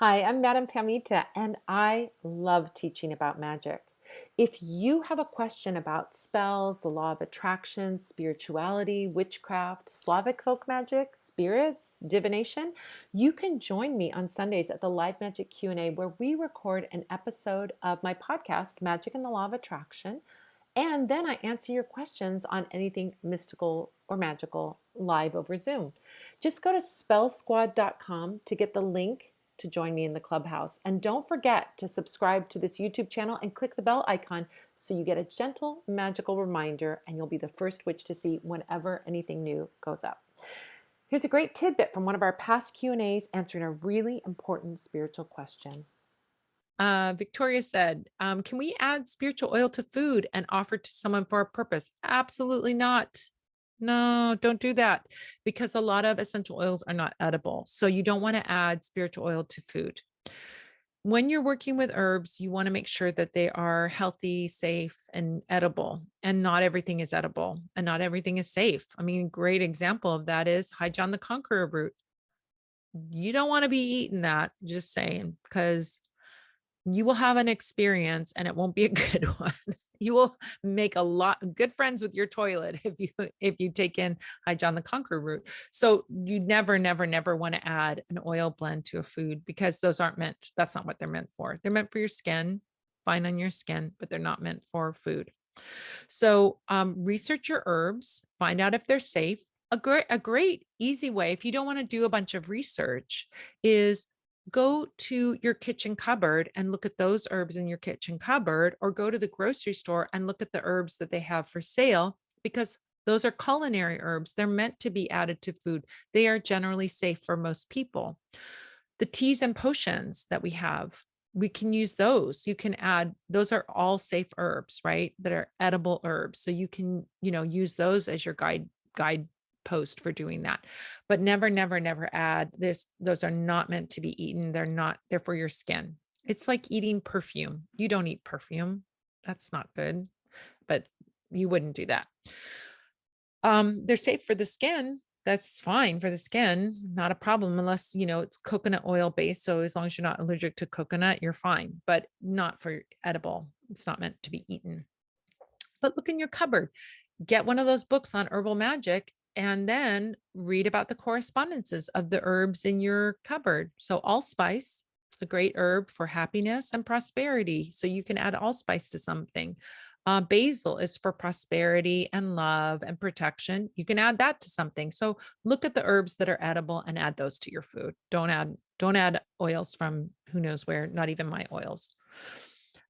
Hi, I'm Madame Pamita, and I love teaching about magic. If you have a question about spells, the law of attraction, spirituality, witchcraft, Slavic folk magic, spirits, divination, you can join me on Sundays at the Live Magic Q&A where we record an episode of my podcast, Magic and the Law of Attraction, and then I answer your questions on anything mystical or magical live over Zoom. Just go to spellsquad.com to get the link to join me in the clubhouse. And don't forget to subscribe to this YouTube channel and click the bell icon so you get a gentle, magical reminder and you'll be the first witch to see whenever anything new goes up. Here's a great tidbit from one of our past Q&As answering a really important spiritual question. Victoria said, can we add spiritual oil to food and offer to someone for a purpose? Absolutely not. No, don't do that because a lot of essential oils are not edible. So you don't want to add spiritual oil to food. When you're working with herbs, you want to make sure that they are healthy, safe, and edible. And not everything is edible and not everything is safe. I mean, great example of that is High John the Conqueror root. You don't want to be eating that, just saying, because you will have an experience and it won't be a good one. You will make a lot good friends with your toilet if you take in High John the Conqueror root. So you never want to add an oil blend to a food because those aren't meant, that's not what they're meant for. They're meant for your skin, fine on your skin, but they're not meant for food. So research your herbs, find out if they're safe. A great easy way, if you don't want to do a bunch of research, is go to your kitchen cupboard and look at those herbs in your kitchen cupboard, or go to the grocery store and look at the herbs that they have for sale, because those are culinary herbs. They're meant to be added to food. They are generally safe for most people. The teas and potions that we have, we can use those. You can add, those are all safe herbs, right? That are edible herbs. So you can, use those as your guide post for doing that. But never add this. Those are not meant to be eaten. They're for your skin. It's like eating perfume. You don't eat perfume. That's not good, but you wouldn't do that. They're safe for the skin. That's fine for the skin, not a problem unless, it's coconut oil based. So as long as you're not allergic to coconut, you're fine, but not for edible. It's not meant to be eaten. But look in your cupboard, get one of those books on herbal magic, and then read about the correspondences of the herbs in your cupboard. So allspice, a great herb for happiness and prosperity. So you can add allspice to something. Basil is for prosperity and love and protection. You can add that to something. So look at the herbs that are edible and add those to your food. Don't add oils from who knows where, not even my oils.